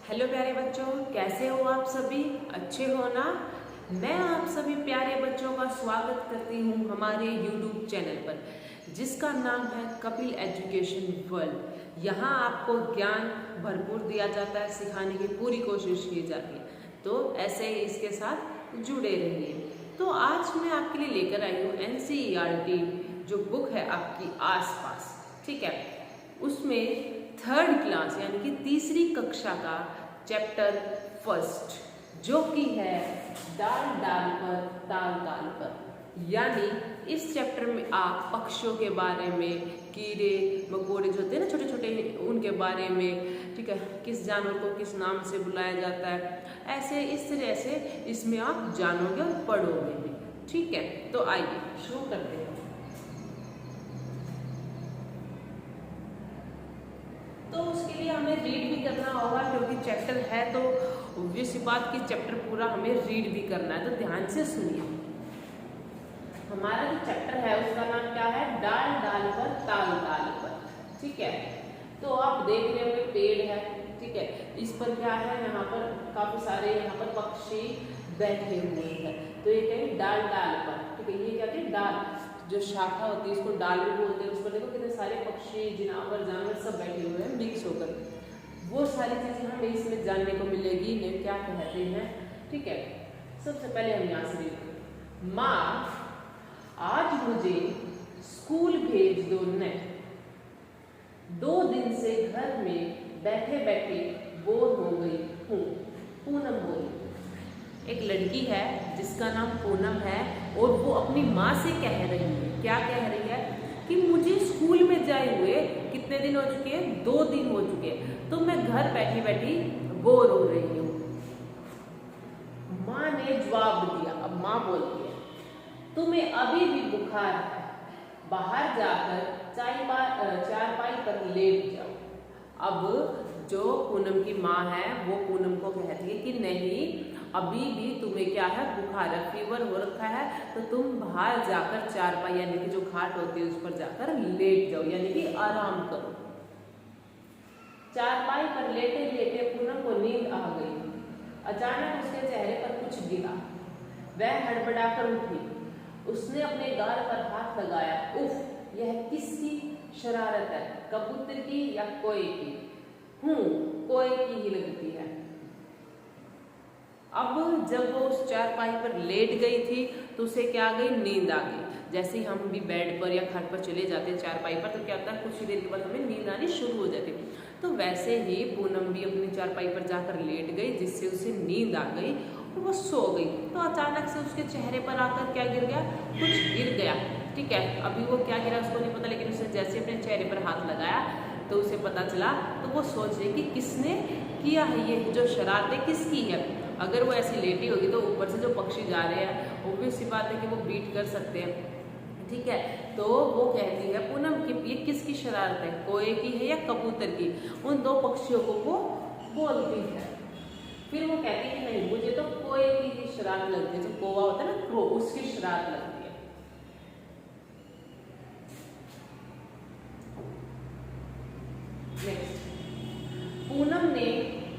Hello प्यारे बच्चों, कैसे हो आप सभी? अच्छे हो ना? मैं आप सभी प्यारे बच्चों का स्वागत करती हूँ हमारे YouTube चैनल पर, जिसका नाम है कपिल एजुकेशन वर्ल्ड। यहाँ आपको ज्ञान भरपूर दिया जाता है, सिखाने की पूरी कोशिश की जाती है, तो ऐसे ही इसके साथ जुड़े रहिए। तो आज मैं आपके लिए लेकर आई हूँ NCERT जो बुक है आपकी आसपास, ठीक है। उसमें थर्ड क्लास यानी कि तीसरी कक्षा का चैप्टर फर्स्ट जो कि है डाल डाल पर ताल ताल पर, यानी इस चैप्टर में आप पक्षियों के बारे में, कीड़े मकोड़े जो होते हैं ना छोटे छोटे, उनके बारे में, ठीक है, किस जानवर को किस नाम से बुलाया जाता है, ऐसे इस तरह से इसमें आप जानोगे और पढ़ोगे भी, ठीक है। तो आइए शुरू करते हैं। तो उसके लिए हमें रीड भी करना होगा, क्योंकि चैप्टर है तो obvious सी बात कि चैप्टर पूरा हमें रीड भी करना है, तो ध्यान से सुनिए। हमारा जो चैप्टर है उसका नाम क्या है? डाल डाल पर ताल ताल पर, ठीक है। तो आप देख रहे होंगे पेड़ है, ठीक है, इस पर क्या है, यहाँ पर काफी सारे यहाँ पर पक्षी बैठे हुए हैं, तो ये कहीं डाल डाल पर, ठीक है। ये क्या है? डाल जो शाखा होती है उसको डाल भी बोलते हैं। उस पर देखो कितने सारे पक्षी, जिनावर, जानवर सब बैठे हुए हैं मिक्स होकर, वो सारी चीजें हमें इसमें जानने को मिलेगी। ये क्या कहते हैं, ठीक है। सबसे पहले हम यहाँ से देखते, माँ आज मुझे स्कूल भेज दो न, 2 दिन से घर में बैठे बैठे बोर हो गई हूँ। पूनम बोली। एक लड़की है जिसका नाम पूनम है और वो अपनी माँ से कह रही है, क्या कह रही है कि मुझे स्कूल में जाए हुए कितने दिन हो चुके हैं? 2 दिन हो चुके हैं, तो मैं घर बैठी बैठी बोर हो रही हूँ। माँ ने जवाब दिया, अब माँ बोलती है, तुम्हें अभी भी बुखार है, बाहर जाकर चारपाई पर लेट जाओ। अब जो पूनम की माँ है वो पूनम को कहती है कि नहीं, अभी भी तुम्हें क्या है, बुखार है, फीवर हो रखा है, तो तुम बाहर जाकर चारपाई यानी कि जो खाट होती है उस पर जाकर लेट जाओ, यानी कि आराम करो। चारपाई पर लेटे लेटे पूनम को नींद आ गई। अचानक उसके चेहरे पर कुछ गिरा, वह हड़बड़ाकर उठी। उसने अपने गाल पर हाथ लगाया। उफ, यह किसकी शरारत है? कबूतर की या कोए की? कोए की ही लगती है। अब जब वो उस चारपाई पर लेट गई थी तो उसे क्या आ गई? नींद आ गई। जैसे ही हम भी बेड पर या खाट पर चले जाते हैं चारपाई पर, तो क्या होता है, कुछ ही देर के बाद हमें नींद आनी शुरू हो जाती है। तो वैसे ही पूनम भी अपनी चारपाई पर जाकर लेट गई, जिससे उसे नींद आ गई और वो सो गई। तो अचानक से उसके चेहरे पर आकर क्या गिर गया? कुछ गिर गया, ठीक है। अभी वो क्या गिरा उसको नहीं पता, लेकिन उसने जैसे अपने चेहरे पर हाथ लगाया तो उसे पता चला। तो वो सोच रही कि किसने किया है, ये जो शरारतें किसकी है। अगर वो ऐसी लेटी होगी तो ऊपर से जो पक्षी जा रहे हैं, ऑब्वियस सी बात है कि वो बीट कर सकते हैं, ठीक है। तो वो कहती है पूनम कि ये किसकी शरारत है, कोए की है या कबूतर की? उन 2 पक्षियों को वो बोलती है। फिर वो कहती है कि नहीं, मुझे तो कोए की ही शरारत लगती है, जो कोवा होता है ना, क्रो, उसकी शरारत लगती है। नेक्स्ट, पूनम ने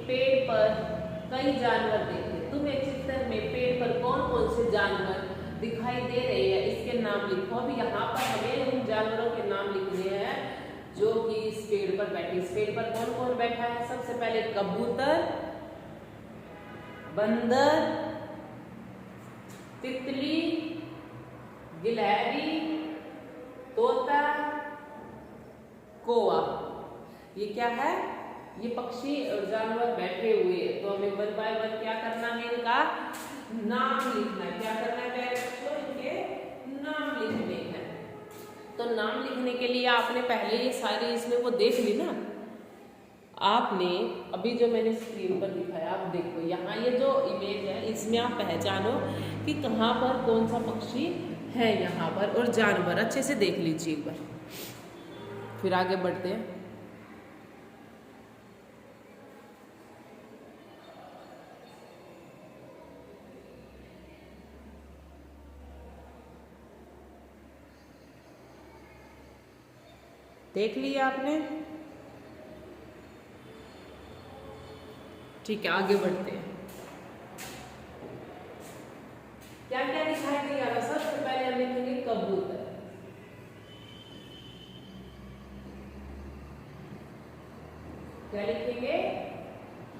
पेड़ पर कई जानवर देखे। तुम्हें चित्र में पेड़ पर कौन कौन से जानवर दिखाई दे रहे हैं, इसके नाम लिखो। अब यहाँ पर हमें उन जानवरों के नाम लिखने हैं जो कि इस पेड़ पर बैठे। इस पेड़ पर कौन कौन बैठा है? सबसे पहले कबूतर, बंदर, तितली, गिलहरी, तोता, कौवा। ये क्या है? ये पक्षी और जानवर बैठे हुए हैं। तो हमें 1 बाय 1 क्या करना है, इनका नाम लिखना है। क्या करना है प्यारे बच्चों? इनके नाम लिखने हैं। तो नाम लिखने के लिए आपने पहले ये सारी इसमें वो देख ली ना, आपने अभी जो मैंने स्क्रीन पर दिखाया, आप देखो यहाँ ये जो इमेज है इसमें आप पहचानो कि कहाँ पर कौन सा पक्षी है यहाँ पर, और जानवर अच्छे से देख लीजिए एक बार, फिर आगे बढ़ते हैं। देख लिया आपने? ठीक है, आगे बढ़ते हैं। क्या क्या दिखाई दिया? सबसे पहले हम लिखेंगे कबूतर। क्या लिखेंगे?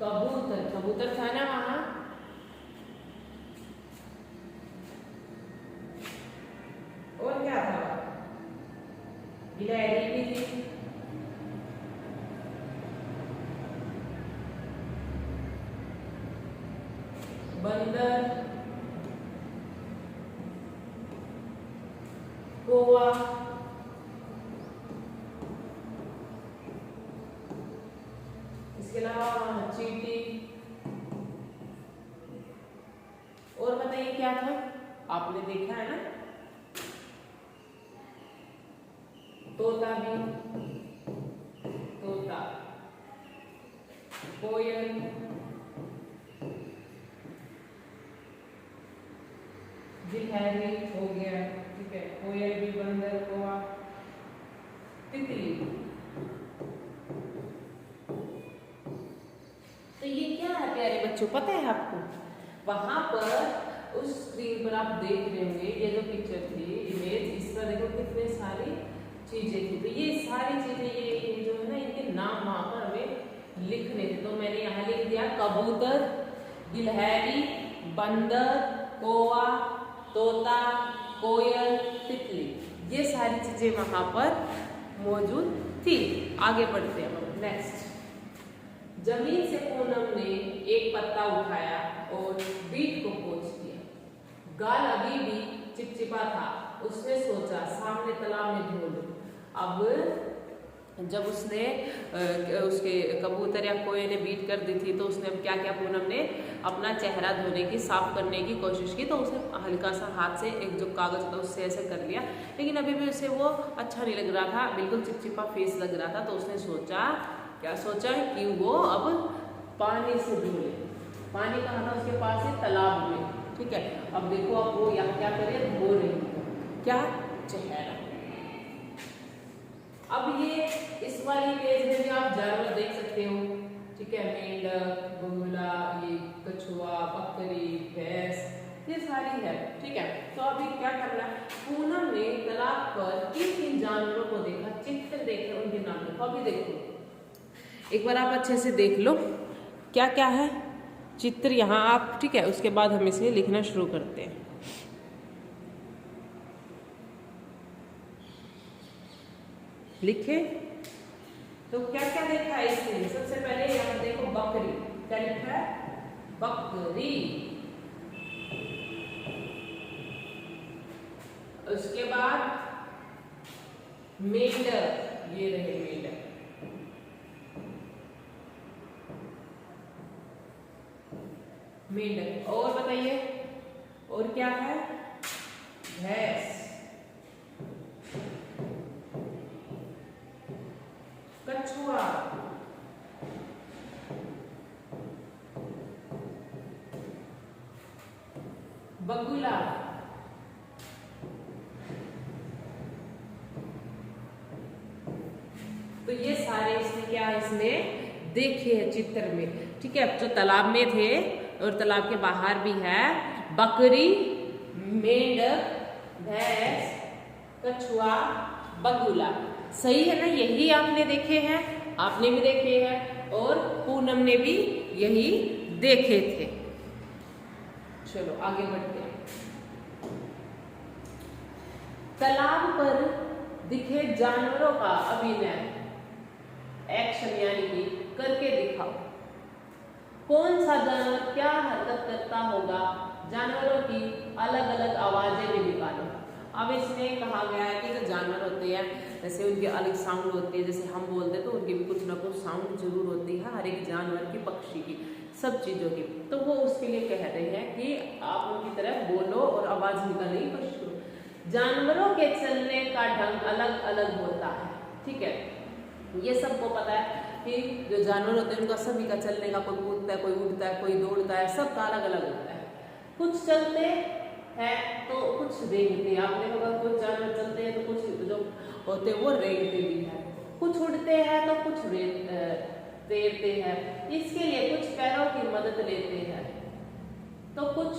कबूतर। कबूतर था ना वहां। और क्या था? गिलहरी भी थी। बंदर, कौवा, इसके अलावा चींटी। और बताइए क्या था? आपने देखा है ना, तोता भी, तोता, कोयल, गिलहरी हो गया, ठीक है, कोयल भी, बंदर, कौवा, तितली। तो ये क्या है प्यारे बच्चों, पता है आपको? वहां पर उस स्क्रीन पर आप देख रहे होंगे, ये जो पिक्चर थी, इमेज, इस पर देखो कितने सारी चीजें थी। तो ये सारी चीजें, ये जो है ना, इनके नाम वहां पर हमें लिखने थे। तो मैंने यहाँ लिख दिया कबूतर, गिलहरी, बंदर, कौवा, तोता, कोयल, तितली। ये सारी चीजें वहां पर मौजूद थी। आगे बढ़ते हैं हम। नेक्स्ट, जमीन से पूनम ने एक पत्ता उठाया और बीट को पोंछ दिया। गाल अभी भी चिपचिपा था। उसने सोचा सामने तालाब में धो लूं। अब जब उसने उसके कबूतर या कोयल ने बीट कर दी थी, तो उसने अब क्या किया? पूनम ने अपना चेहरा धोने की, साफ करने की कोशिश की। तो उसने हल्का सा हाथ से एक जो कागज था उससे ऐसे कर लिया, लेकिन अभी भी उसे वो अच्छा नहीं लग रहा था, बिल्कुल चिपचिपा फेस लग रहा था। तो उसने सोचा, क्या सोचा कि वो अब पानी से धो ले। पानी कहाँ था उसके पास? है तालाब में, ठीक है। अब देखो, अब वो यहाँ क्या करे? धो रही है क्या? चेहरा। अब ये इस वाली पेज में भी आप जानवर देख सकते हो, ठीक है, मेंढक, बगुला, ये कछुआ, बकरी, भैंस, ये सारी है, ठीक है। तो अभी क्या करना है? पूनम ने तालाब पर किन किन जानवरों को देखा, चित्र देखे, उनके नाम लिखो। अभी देखो, एक बार आप अच्छे से देख लो क्या क्या है चित्र यहाँ आप, ठीक है। उसके बाद हम इसे लिखना शुरू करते हैं। लिखे तो क्या क्या देखा है इसमें? सबसे पहले यहाँ देखो बकरी। क्या लिखा है? बकरी। उसके बाद मेंढक, ये रहे मेंढक। मेंढक। और बताइए, और क्या है? भैंस, कछुआ, बगुला, तो ये सारे इसने क्या, इसने देखे हैं चित्र में, ठीक है। जो तालाब में थे और तालाब के बाहर भी है, बकरी, मेंढक, भैंस, कछुआ, बगुला। सही है ना? यही आपने देखे हैं, आपने भी देखे हैं और पूनम ने भी यही देखे थे। चलो आगे बढ़ते हैं। तालाब पर दिखे जानवरों का अभिनय, एक्शन यानी कि करके दिखाओ। कौन सा जानवर क्या हरकत करता होगा? जानवरों की अलग अलग आवाजें भी निकालो। अब इसमें कहा गया है कि जो जानवर होते हैं, जैसे उनके अलग साउंड होते हैं, जैसे हम बोलते हैं तो उनकी भी कुछ ना कुछ साउंड जरूर होती है, हर एक जानवर की, पक्षी की, सब चीज़ों की। तो वो उसके लिए कह रहे हैं कि आप उनकी तरह बोलो और आवाज़ निकालने की कोशिश करो। जानवरों के चलने का ढंग अलग अलग होता है, ठीक है। ये सबको पता है कि जो जानवर होते हैं उनका सभी का चलने का, कोई कूदता है, कोई उड़ता है, कोई दौड़ता है, सबका अलग अलग होता है। कुछ चलते हैं तो कुछ रेंगते हैं। आपने देखा कुछ जानवर चलते हैं तो कुछ जो होते हैं वो रेंगते भी है। कुछ उड़ते हैं तो कुछ तैरते हैं। इसके लिए कुछ पैरों की मदद लेते हैं, तो कुछ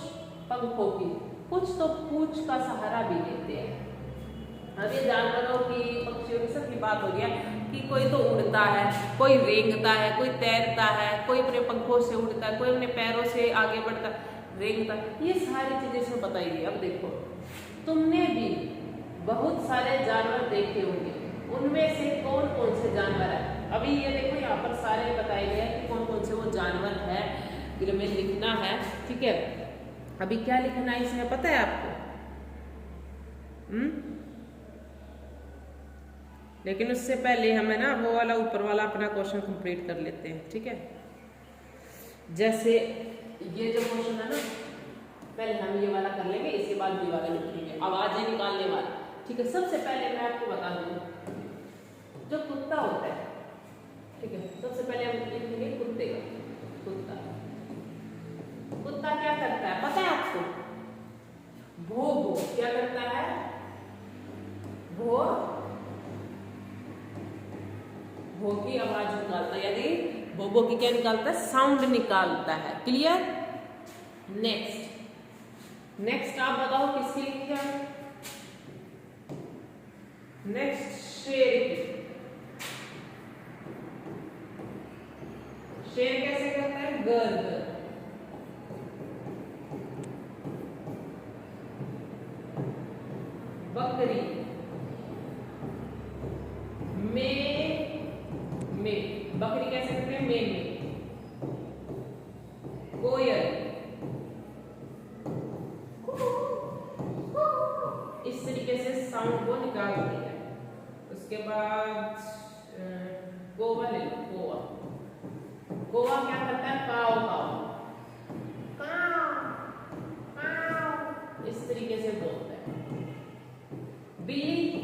पंखों की, कुछ तो पूंछ का सहारा भी लेते हैं। अब ये जानवरों की, पक्षियों की सबकी बात हो गया कि कोई तो उड़ता है, कोई रेंगता है, कोई तैरता है, कोई अपने पंखों से उड़ता है, कोई अपने पैरों से आगे बढ़ता रेंगता। ये सारी चीजें इसमें बताई गई। अब देखो, तुमने भी बहुत सारे जानवर देखे होंगे, उनमें से कौन कौन से जानवर है? अभी ये देखो यहाँ पर सारे बताए गए हैं कि कौन कौन से वो जानवर है, फिर हमें लिखना है। ठीक है, अभी क्या लिखना है इसमें पता है आपको? लेकिन उससे पहले हमें ना वो वाला ऊपर वाला अपना क्वेश्चन कंप्लीट कर लेते हैं। ठीक है, जैसे ये जो क्वेश्चन है ना, पहले हम ये वाला कर लेंगे, इसके बाद ये वाला लिखेंगे, आवाजें निकालने वाला। ठीक है, सबसे पहले मैं आपको बता दूं, जो कुत्ता होता है, ठीक है, सबसे पहले हम लिखेंगे कुत्ते का। कुत्ता, कुत्ता क्या करता है पता है आपको? भो भो क्या करता है? भो भो की आवाज निकालता है, यानी भोबो की क्या निकालता है? साउंड निकालता है। क्लियर? नेक्स्ट, नेक्स्ट आप बताओ किसकी लिखी है? नेक्स्ट शेर की। शेर कैसे करता है? गर्द। बकरी में, बकरी कैसे करते हैं? में। कोयल इस तरीके से साउंड को निकालती है। उसके बाद कौवा ले लो, कौवा। कौवा क्या करता है? काव काव काव इस तरीके से बोलता है। बिल्ली,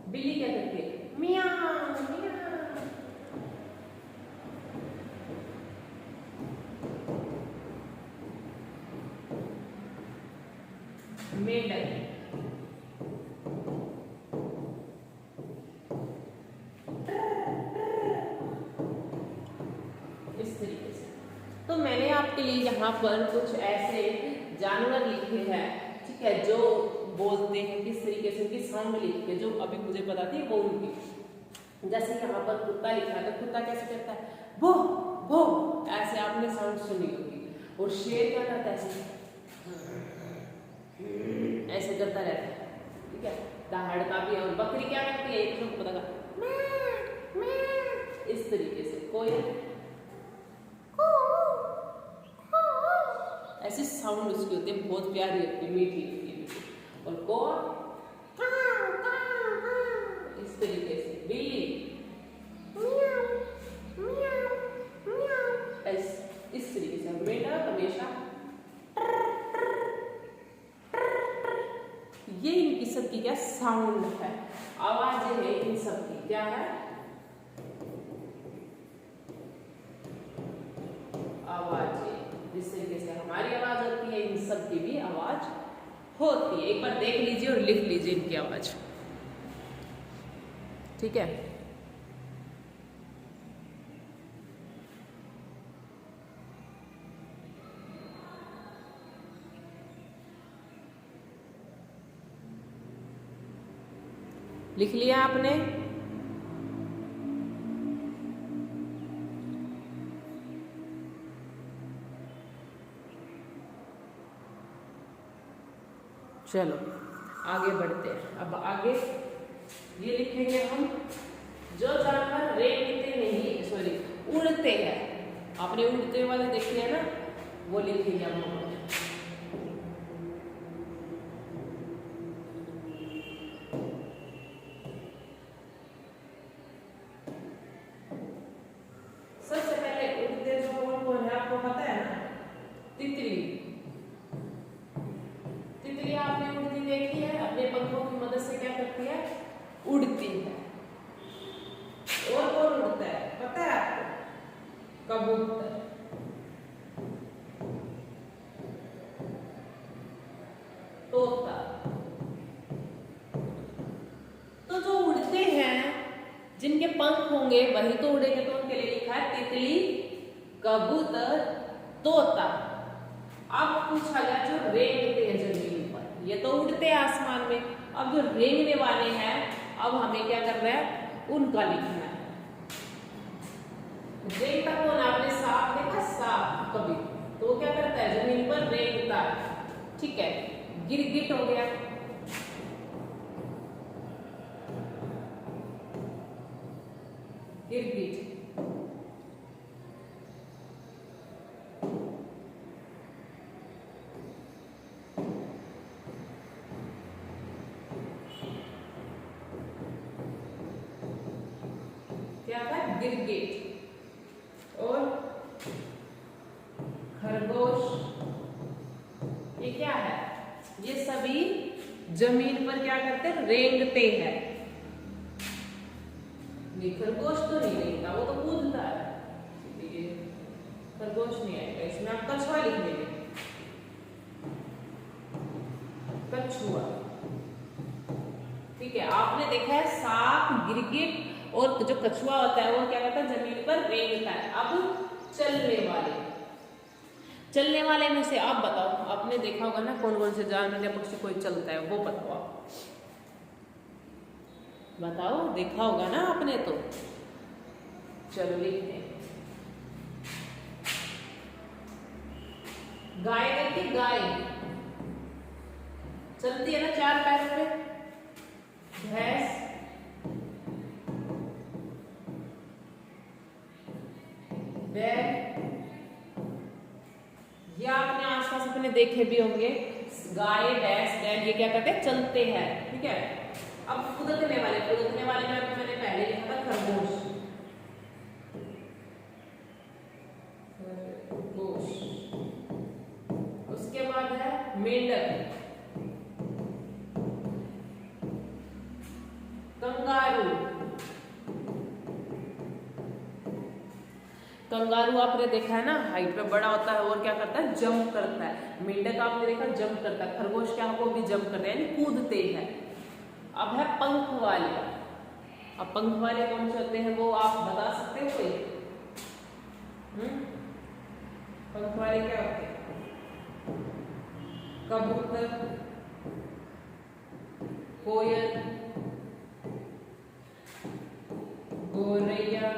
बिल्ली क्या करती है? मियाऊ मियाऊ। मेंढक इस तरीके से। तो मैंने आपके लिए यहाँ पर कुछ ऐसे जानवर लिखे हैं, ठीक है, जो बोलते हैं किस तरीके से, उनकी साउंड लिखी है, जो अभी मुझे बताती है वो उनकी। जैसे यहाँ पर कुत्ता लिखा है, तो कुत्ता कैसे करता है? भो भो, ऐसे आपने साउंड सुनी होगी। और शेर क्या करता है? ऐसे करता रहता है। ठीक है, दहाड़ता भी है। और बकरी क्या करती है? एक लोग पता इस तरीके से। कोयल ऐसी साउंड उसकी होती है, बहुत प्यारी होती है, मीठी होती है। और कौवा इस तरीके से। बिल्ली इस तरीके से। मेंढक हमेशा ये इनकी सबकी क्या साउंड है, आवाजें है इन सबकी। क्या है? आवाजें। जिस तरीके से हमारी आवाज होती है, इन सब की भी आवाज होती है। एक बार देख लीजिए और लिख लीजिए इनकी आवाज। ठीक है, लिख लिया आपने? चलो आगे बढ़ते हैं। अब आगे ये लिखेंगे हम, जो जानवर रेंगते नहीं, सॉरी उड़ते हैं। आपने उड़ते वाले देखे हैं ना, वो लिखेंगे हम। सबसे पहले उड़ते जो कौन कौन है आपको पता है ना? तितली। तितली आपने उड़ती देखी है, अपने पंखों की मदद से क्या करती है? उड़ती है। और कौन उड़ता है पता है आपको? कबूतर। जिनके पंख होंगे वही तो उड़ेंगे, तो उनके लिए लिखा है तितली, कबूतर, तोता। अब पूछा गया जो रेंगते हैं जमीन पर, ये तो उड़ते हैं आसमान में, अब जो रेंगने वाले हैं अब हमें क्या करना है, उनका लिखना है। रेंगता कौन, आपने सांप देखा, सांप कभी, तो वो क्या करता है, जमीन पर रेंगता है। ठीक है, गिरगिट हो गया, गिरगिट। क्या है, गिरगिट। और खरगोश, ये क्या है, ये सभी जमीन पर क्या करते हैं, रेंगते हैं। नहीं, खरगोश तो नहीं रेंगता, वो तो कूदता है, खरगोश नहीं आएगा इसमें, आप कछुआ लिख देंगे, कछुआ। ठीक है, आपने देखा है सांप, गिरगिट और जो कछुआ होता है वो क्या करता है, जमीन पर रेंगता है। अब चलने वाले में से आप बताओ, आपने देखा होगा ना कौन कौन से जानवर या पक्षी कोई चलता है, वो बताओ आप, बताओ, देखा होगा ना आपने, तो चलो लिखते हैं। गाय देखिए, गाय चलती है ना 4 पैरों पे। भैंस, बैल, ये आपने आसपास अपने देखे भी होंगे, गाय, भैंस, बैल, ये क्या करते हैं, चलते हैं। ठीक है, अब कूदने वाले में आपको मैंने पहले लिखा था खरगोश, खरगोश। उसके बाद है मेंढक, कंगारू। कंगारू आपने देखा है ना, हाइट पे बड़ा होता है और क्या करता है, जंप करता है। मेंढक आपने देखा जंप करता है, खरगोश क्या, वो भी जंप करते हैं, यानी कूदते हैं। अब है पंख वाले। अब पंख वाले कौन से होते हैं, वो आप बता सकते हो कोई? पंख वाले क्या होते हैं? कबूतर, कोयल, गोरैया,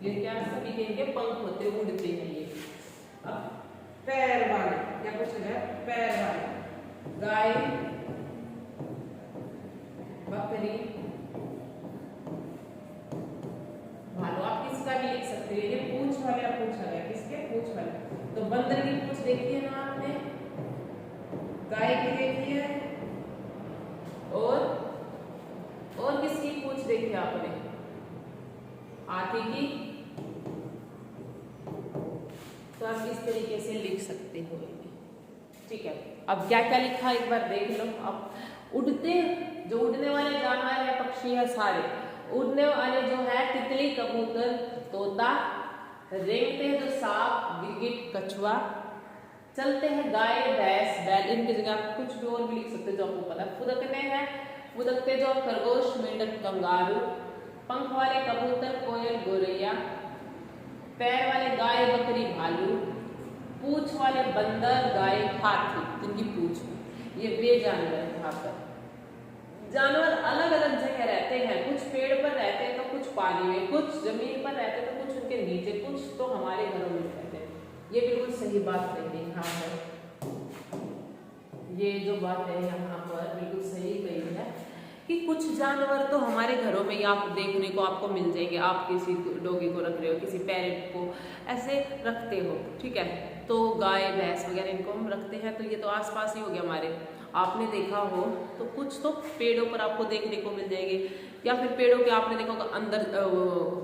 ये क्या सभी के इनके पंख होते हैं, उड़ते हैं ये। अब पैर वाले क्या पूछा गया, पैर वाले, गाय, बकरी, भालू। आप किसका भी लिख सकते हो, ये पूंछ वाले पूछा गया, किसके, पूंछ वाले। तो बंदर की पूंछ देखी है ना आपने, गाय की देखी है, और किसकी पूंछ देखी है आपने, हाथी की। तो आप इस तरीके से लिख सकते हो। ठीक है, अब क्या क्या लिखा एक बार देख लो। अब जो उड़ने वाले जानवर है, पक्षी है सारे, उड़ने वाले जो है तितली, कबूतर, तोता, रेंगते हैं जो सांप, गिरगिट, कछुआ, चलते हैं गाय, भैंस, बैल, इनकी जगह आप कुछ भी और भी लिख सकते हो जो आपको पता है। फुदकते जो खरगोश, मेंढक, कंगारू, पंख वाले कबूतर, कोयल, गोरैया, पैर वाले गाय, बकरी, भालू, पूंछ वाले बंदर, गाय, हाथी, जिनकी पूंछ, ये वे जानवर है। यहाँ पर जानवर अलग अलग जगह रहते हैं, कुछ पेड़ पर रहते हैं तो कुछ पानी में, कुछ जमीन पर रहते हैं तो कुछ उनके नीचे, कुछ तो हमारे घरों में रहते हैं। ये बिल्कुल सही बात कही है यहाँ पर, ये जो बात है यहाँ पर बिल्कुल सही कही है कि कुछ जानवर तो हमारे घरों में ही आप देखने को आपको मिल जाएंगे। आप किसी डॉगी को रख रहे हो, किसी पैरेट को ऐसे रखते हो, ठीक है, तो गाय, भैंस वगैरह इनको हम रखते हैं, तो ये तो आसपास ही हो गया हमारे। आपने देखा हो तो कुछ तो पेड़ों पर आपको देखने को मिल जाएंगे, या फिर पेड़ों के आपने देखा होगा अंदर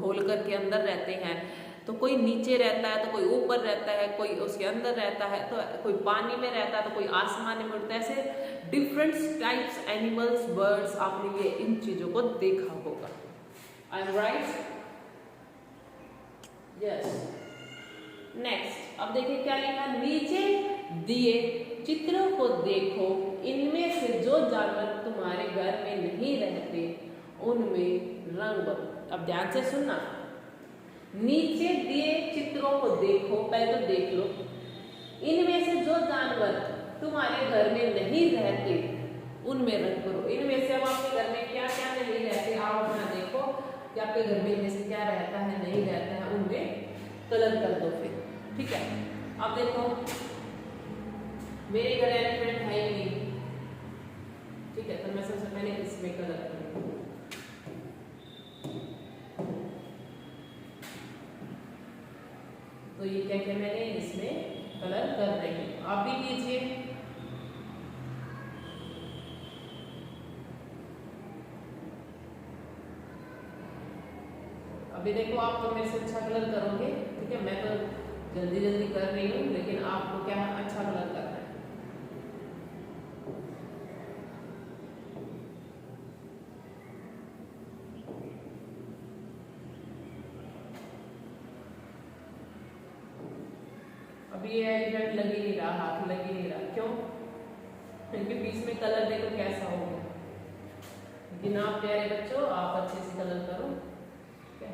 होल करके अंदर रहते हैं, तो कोई नीचे रहता है, तो कोई ऊपर रहता है, कोई उसके अंदर रहता है, तो कोई पानी में रहता है, तो कोई आसमान में उड़ता है। ऐसे डिफरेंट टाइप्स एनिमल्स, बर्ड्स, आपने ये इन चीजों को देखा होगा। I am right? Yes. Next, अब देखिए क्या लिखा, नीचे दिए चित्रों को देखो, इनमें से जो जानवर तुम्हारे घर में नहीं रहते उनमें रंग भरो। अब ध्यान से सुनना, नीचे दिए चित्रों को देखो, पहले तो देख लो, इनमें से जो जानवर तुम्हारे घर में नहीं रहते उनमें रंग करो। इनमें से अब आपके घर में क्या क्या नहीं रहते, आप अपना देखो कि आपके घर में इनमें से क्या रहता है, नहीं रहता है, उनमें कलर कर दो फिर। ठीक है, अब देखो मेरे घर एलिफेंट है ही नहीं, ठीक है, तो मैं सबसे पहले इसमें कलर करूंगी। तो ये क्या क्या मैंने इसमें कलर कर रही हूँ, आप भी कीजिए। अभी देखो आप तो मेरे से अच्छा कलर करोगे, ठीक है, मैं तो जल्दी जल्दी कर रही हूँ, लेकिन आपको क्या अच्छा कलर करना है। अभी ये एलिफेंट लग ही नहीं रहा, हाथ लग ही नहीं रहा, क्यों? क्योंकि बीच में कलर देखो कैसा हो गया। लेकिन आप प्यारे बच्चों, आप अच्छे से कलर करो, ठीक है।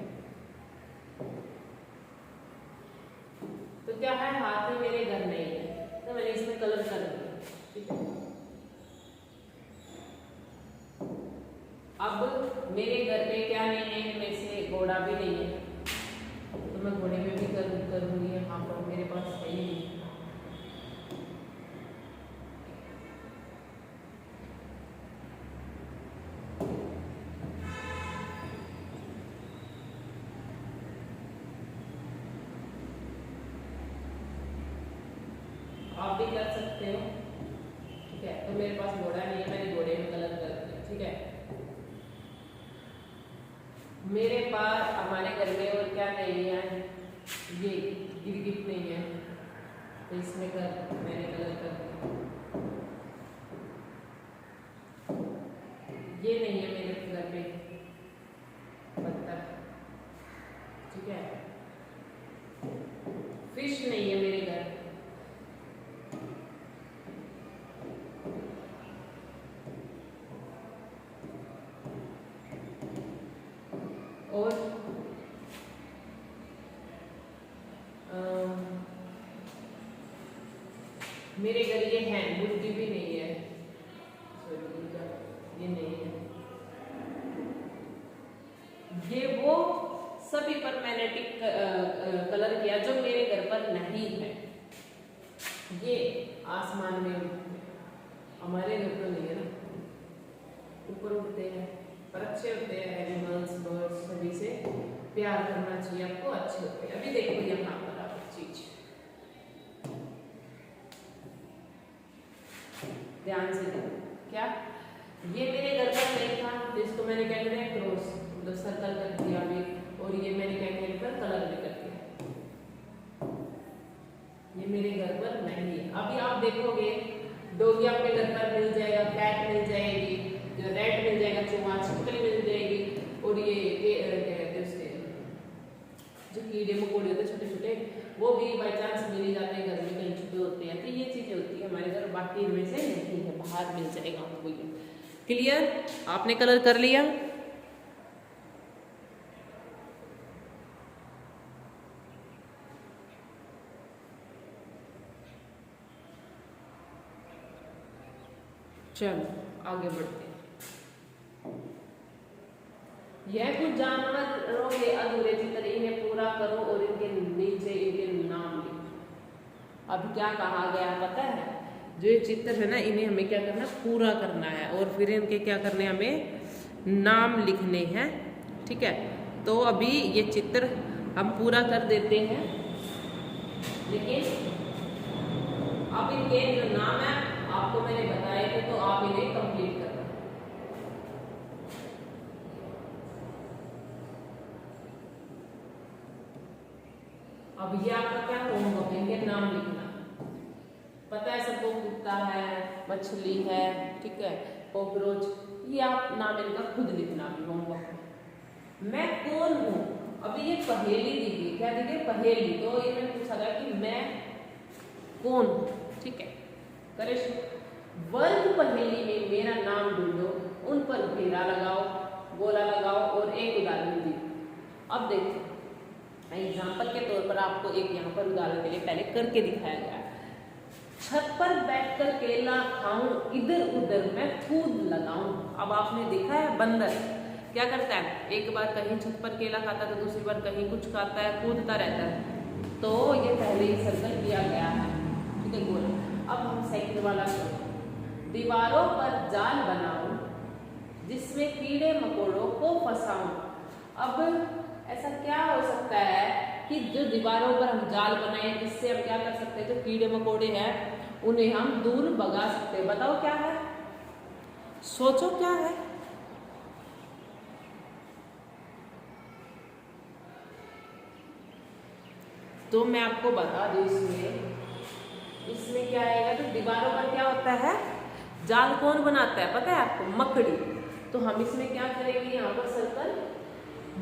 तो क्या है, हाथ में मेरे घर नहीं है, तो मैंने इसमें कलर कर दिया, ठीक है। अब मेरे घर पे क्या नहीं है, इनमें से घोड़ा भी नहीं है, तो मैं घोड़े में भी करूंगी, यहाँ पर मेरे पास है ही नहीं। आप भी कर सकते हो, ठीक है। तो मेरे पास घोड़ा नहीं है, मैंने घोड़े में कलर कर दिया, ठीक है। मेरे पास हमारे घर में और क्या नहीं है, ये गिरगिट नहीं है, तो इसमें मैंने कलर कर दिया। ये नहीं है मेरे घर में बत्तख, ठीक है। फिश नहीं है मेरे घर, और मेरे घर ये है, मुर्गी भी नहीं है, ये नहीं है। ये वो सभी पर मैंने टिक कलर किया जो मेरे घर पर नहीं है। ये आसमान में हमारे घर तो नहीं है ना, ऊपर उड़ते हैं, पर अच्छे होते हैं, एनिमल्स बर्ड्स सभी से प्यार करना चाहिए आपको, अच्छे होते हैं। अभी देखो यहाँ पर आप चीज ध्यान से देखो, क्या ये मेरे घर पर नहीं था, जिसको मैंने क्या किया क्रॉस मतलब सर्कल कर दिया अभी, और ये मैंने क्या किया पर कलर भी कर दिया, ये मेरे घर पर नहीं है। अभी आप देखोगे डॉगी आपके घर पर मिल जाएगा, कैट मिल जाएगी, रेड मिल जाएगा, चूहा छिपकली मिल जाएगी, और ये क्या कहते हैं उसके जो कीड़े मकोड़े होते छोटे छोटे, वो भी बाई चांस मिल ही जाते हैं घर में, कहीं छुपे होते हैं। तो ये चीजें होती है हमारे घर, बाकी इनमें से नहीं है, बाहर मिल जाएगा आपको। ये क्लियर, आपने कलर कर लिया। चलो आगे बढ़ते हैं। यह कुछ जानवरों के अधूरे चित्र, इन्हें पूरा करो और इनके नीचे इनके नाम लिखो। अब क्या कहा गया पता है, जो ये चित्र है ना, इन्हें हमें क्या करना, पूरा करना है, और फिर इनके क्या करने, हमें नाम लिखने हैं, ठीक है। तो अभी ये चित्र हम पूरा कर देते हैं, लेकिन अब इनके जो नाम है आपको मैंने बताए थे, तो आप इन्हें कंप्लीट करना। अब ये आपका क्या होमवर्क है, इनके नाम लिखना। पता है सबको, कुत्ता है, मछली है, ठीक है, कॉकरोच, ये आप नाम इनका खुद लिखना भी होमवर्क में। मैं कौन हूँ, अभी ये पहेली दी गई, क्या दी गई, पहेली। तो इन्होंने पूछा था कि मैं कौन हूँ, ठीक है। करेश वर्ग पहेली में मेरा नाम ढूंढो, उन पर घेरा लगाओ, गोला लगाओ और एक अब देखिए एग्जाम्पल के तौर पर आपको एक यहाँ पर उदाहरण के लिए पहले करके दिखाया गया है। छत पर बैठकर केला खाऊं, इधर उधर मैं कूद लगाऊं। अब आपने देखा है बंदर क्या करता है, एक बार कहीं छत पर केला खाता है तो दूसरी बार कहीं कुछ खाता है, कूदता रहता है। तो ये पहले ही सर्कल किया गया है, ठीक है गोल। अब हम सेकंड वाला करें। दीवारों पर जाल बनाऊं जिसमें कीड़े मकोड़ों को फंसाऊं। अब ऐसा क्या हो सकता है कि जो दीवारों पर हम जाल बनाए जिससे हम क्या कर सकते हैं, जो कीड़े मकोड़े हैं उन्हें हम दूर भगा सकते हैं। बताओ क्या है, सोचो क्या है। तो मैं आपको बता दूं इसमें क्या आएगा, तो दीवारों पर क्या होता है, जाल कौन बनाता है पता है आपको, मकड़ी। तो हम इसमें क्या करेंगे, यहाँ पर सर्कल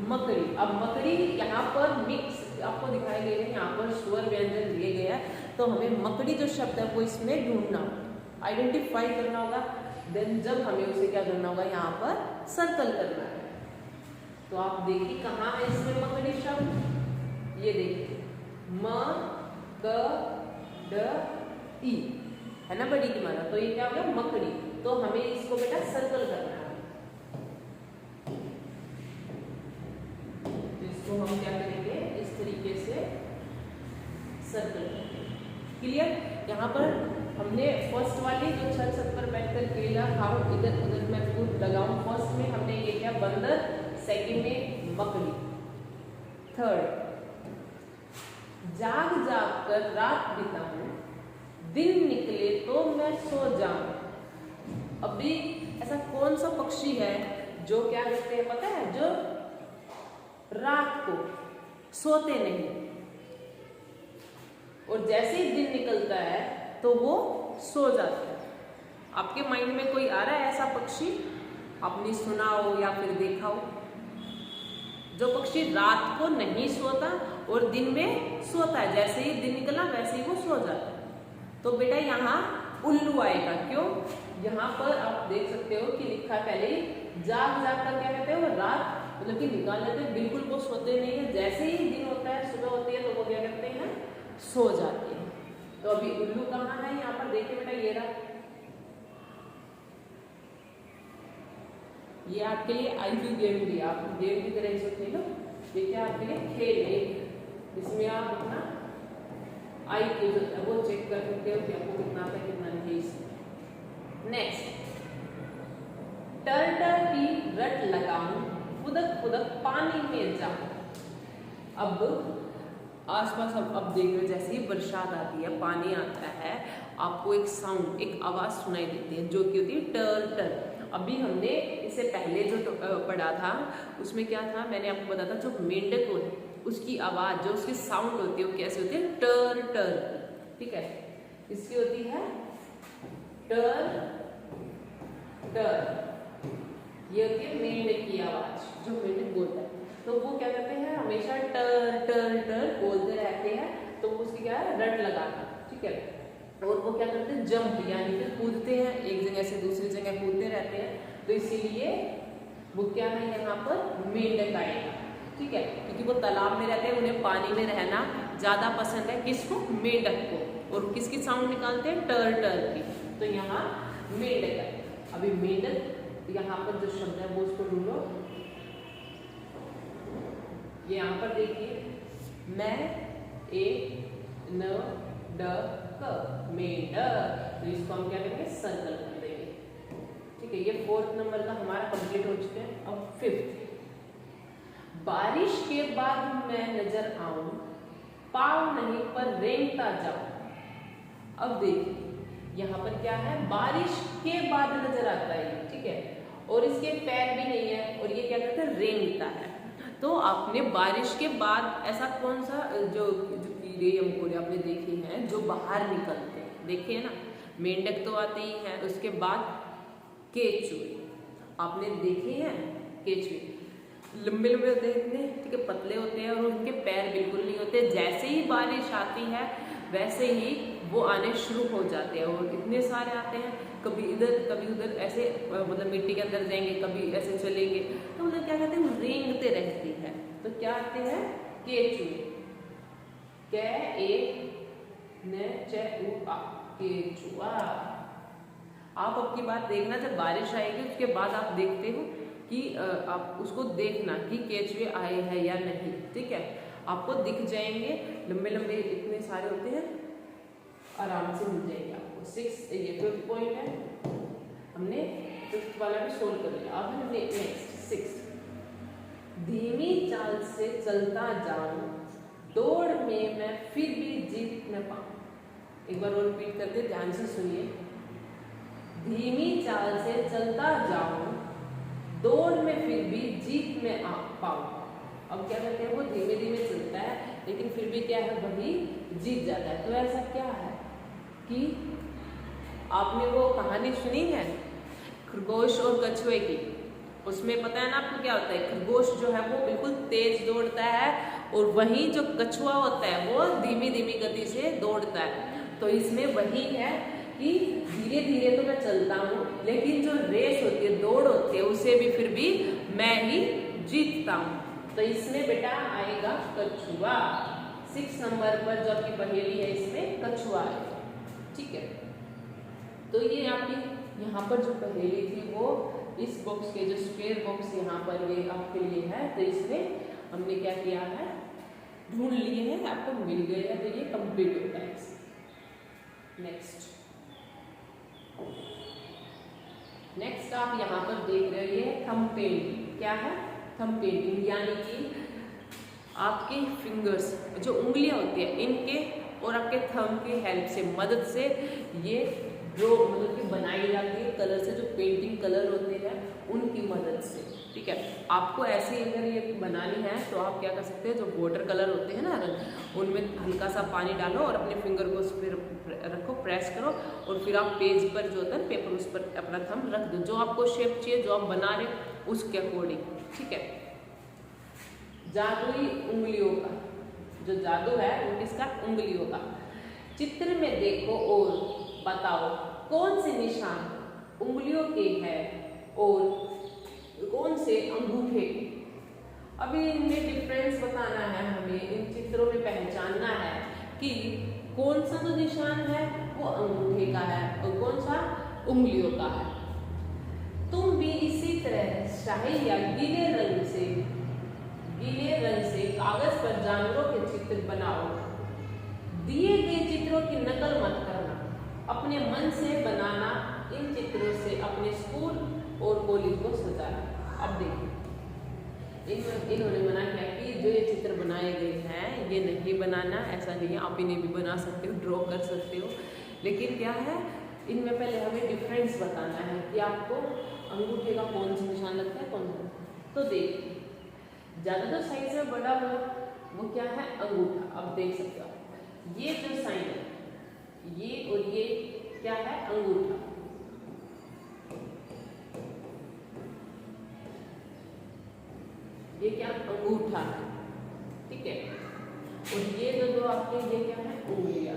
मकड़ी। अब मकड़ी यहाँ पर मिक्स आपको दिखाई दे रहे हैं, यहाँ पर स्वर व्यंजन दिए गए हैं। तो हमें मकड़ी जो शब्द है वो इसमें ढूंढना होगा, आइडेंटिफाई करना होगा। देन जब हमें उसे क्या करना होगा, यहाँ पर सर्कल करना है। तो आप देखिए कहाँ है इसमें मकड़ी शब्द, ये देखिए म क ड ई है ना बड़ी की मात्रा। तो ये क्या हो गया मकड़ी। तो हमें इसको बेटा सर्कल करना है। तो इसको हम क्या करेंगे, इस तरीके से सर्कल करेंगे। क्लियर। यहाँ पर हमने फर्स्ट वाली जो छत पर बैठकर केला खाऊं, इधर उधर मैं कूद लगाऊं, फर्स्ट में हमने ये क्या बंदर, सेकंड में मकड़ी। थर्ड, जाग जाग कर रात बिताऊं, दिन निकले तो मैं सो जाऊं। अभी ऐसा कौन सा पक्षी है जो क्या करते हैं पता है, जो रात को सोते नहीं और जैसे ही दिन निकलता है तो वो सो जाते हैं। आपके माइंड में कोई आ रहा है ऐसा पक्षी, आपने सुना हो या फिर देखा हो, जो पक्षी रात को नहीं सोता और दिन में सोता है, जैसे ही दिन निकला वैसे ही वो सो जाता है। तो बेटा यहाँ उल्लू आएगा। क्यों, यहाँ पर आप देख सकते हो कि लिखा है पहले ही, जाग जाग कर क्या कहते हैं, वो रात मतलब कि निकाल लेते हैं, बिल्कुल वो सोते नहीं है। जैसे ही दिन होता है, सुबह होती है, तो वो क्या करते हैं, सो जाते हैं। तो अभी उल्लू कहाँ है, यहाँ पर देखिए बेटा ये रहा। ये आपके लिए आईक्यू गेम भी, आप गेम की तरह इसे खेलो। ये क्या आपके लिए खेल है, इसमें आप अपना आईक्यू जो है वो चेक कर सकते हो कि आपको कितना आता है कितना नहीं। इसमें नेक्स्ट, टर्टल की रट लगाऊं, फुदक फुदक पानी में जाऊं। अब आसपास अब देख रहे हो, जैसे ही बरसात आती है, पानी आता है, आपको एक साउंड, एक आवाज सुनाई देती है जो कि होती है टर्टल। अभी हमने इससे पहले जो पढ़ा था उसमें क्या था, मैंने आपको बताया था, जो मेंढक होती है उसकी आवाज, जो उसकी साउंड होती है वो कैसे होती है, टर टर। ठीक है, इसकी होती है टर टर, ये होती है मेंढक की आवाज, जो मेंढक बोलता है। तो वो क्या करते हैं, हमेशा टर टर टर बोलते रहते हैं। तो उसकी क्या है, रट लगाना। ठीक है, और वो क्या करते हैं, जंप यानी कि कूदते हैं, एक जगह से दूसरी जगह कूदते रहते हैं। तो इसीलिए वो क्या है, यहाँ पर मेंढक आएगा। ठीक है, क्योंकि वो तालाब में रहते हैं, उन्हें पानी में रहना ज्यादा पसंद है। किसको, मेंढक को। और किसकी साउंड निकालते हैं, टर टर की। तो यहाँ मेंढक है। अभी मेंढक यहाँ पर जो शब्द है वो उसको ढूंढो। ये यहाँ पर देखिए, मैं ए न ड क, मेंढक। तो इसको हम क्या करेंगे, सर्कल कर देंगे। ठीक है, ये 4th नंबर का हमारा कंप्लीट हो चुके हैं। अब 5th, बारिश के बाद मैं नजर आऊं, पाँव नहीं पर रेंगता जाऊं। अब देखिए यहाँ पर क्या है, बारिश के बाद नजर आता है। ठीक है, और इसके पैर भी नहीं है, और ये क्या करता है, रेंगता है। तो आपने बारिश के बाद ऐसा कौन सा जो कीड़े मकोड़े आपने देखे हैं जो बाहर निकलते हैं, देखे हैं ना, मेंढक तो आते ही हैं, उसके बाद केचुए आपने देखे हैं। केचुए लंबे लंबे होते हैं इतने, ठीक है, पतले होते हैं और उनके पैर बिल्कुल नहीं होते। जैसे ही बारिश आती है वैसे ही वो आने शुरू हो जाते हैं, और इतने सारे आते हैं, कभी इधर कभी उधर, ऐसे मतलब मिट्टी के अंदर जाएंगे, कभी ऐसे चलेंगे। तो मतलब क्या कहते हैं, रेंगते रहती है। तो तो क्या आते हैं केचुए, कै ए न च उ आ, केचुआ। आप अब की बात देखना, जब बारिश आएगी उसके बाद आप देखते हो कि आप उसको देखना कि केचुए आए हैं या नहीं, ठीक है। आपको दिख जाएंगे, लंबे लंबे इतने सारे होते हैं, आराम से मिल जाएंगे आपको। 6 ये 5th पॉइंट है, हमने 5th वाला भी सोल्व कर लिया। अब हमने नेक्स्ट 6, धीमी चाल से चलता जाऊं, दौड़ में मैं फिर भी जीत न पाऊं। एक बार और रिपीट करके ध्यान से सुनिए। धीमी चाल से चलता जाऊं, दौड़ में फिर भी जीत में आ पाऊं। अब क्या करते हैं, वो धीमे धीमे चलता है लेकिन फिर भी क्या है, वही जीत जाता है। तो ऐसा क्या है कि आपने वो कहानी सुनी है खरगोश और कछुए की, उसमें पता है ना आपको क्या होता है, खरगोश जो है वो बिल्कुल तेज दौड़ता है और वहीं जो कछुआ होता है वो धीमी धीमी गति से दौड़ता है। तो इसमें वही है कि धीरे धीरे तो मैं चलता हूँ लेकिन जो रेस होती है, दौड़ होती है, उसे भी फिर भी मैं ही जीतता हूँ। तो इसमें बेटा आएगा कछुआ। 6 नंबर पर जो आपकी पहेली है इसमें कछुआ आएगा, ठीक है। तो ये आपकी यहाँ पर जो पहेली थी वो इस बॉक्स के जो स्क्वायर बॉक्स यहाँ पर ये आपके लिए है, तो इसमें हमने क्या किया है, ढूंढ लिए हैं, आपको मिल गए हैं, तो ये कंप्लीट होता है। नेक्स्ट आप यहाँ पर देख रहे हो ये थंब पेंटिंग। क्या है, थंब पेंटिंग, यानी कि आपके फिंगर्स जो उंगलियां होती है इनके और आपके थंब की हेल्प से, मदद से ये ड्रॉ मतलब कि बनाई जाती है कलर से, जो पेंटिंग कलर होते हैं उनकी मदद से, ठीक है। आपको ऐसे ही अगर ये बनानी है तो आप क्या कर सकते हैं, जो वाटर कलर होते हैं ना रंग, उनमें हल्का सा पानी डालो और अपने फिंगर को उस पर रखो, प्रेस करो और फिर आप पेज पर जो होता है पेपर, उस पर अपना थंब रख दो, जो आपको शेप चाहिए, जो आप बना रहे उसके अकॉर्डिंग, ठीक है। जादुई उंगलियों का, जो जादू है वो किसका, उंगलियों का। चित्र में देखो और बताओ कौन से निशान उंगलियों के हैं और कौन से अंगूठे के। अभी इनमें डिफरेंस बताना है हमें, इन चित्रों में पहचानना है कि कौन सा जो निशान है वो अंगूठे का है और कौन सा उंगलियों का है। तुम भी इसी तरह स्याही या गीले रंग से कागज पर जानवरों के चित्र बनाओ। दिए गए चित्रों की नकल मत करना, अपने मन से बनाना, इन चित्रों से अपने स्कूल और कॉलेज को सजाना। अब देखिए इन्होंने मना किया कि जो ये चित्र बनाए गए हैं ये नहीं बनाना, ऐसा नहीं है, आप इन्हें भी बना सकते हो, ड्रॉ कर सकते हो, लेकिन क्या है इनमें पहले हमें डिफरेंस बताना है कि आपको अंगूठे का कौन सा निशान लगता है, कौन सा। तो देखिए ज़्यादा जो साइज में बड़ा हो वो क्या है, अंगूठा। अब देख सकते हो ये जो साइन है ये और ये क्या है, अंगूठा। ये क्या, अंगूठा है, ठीक है। और ये जो आपके ये क्या है, उंगलियां।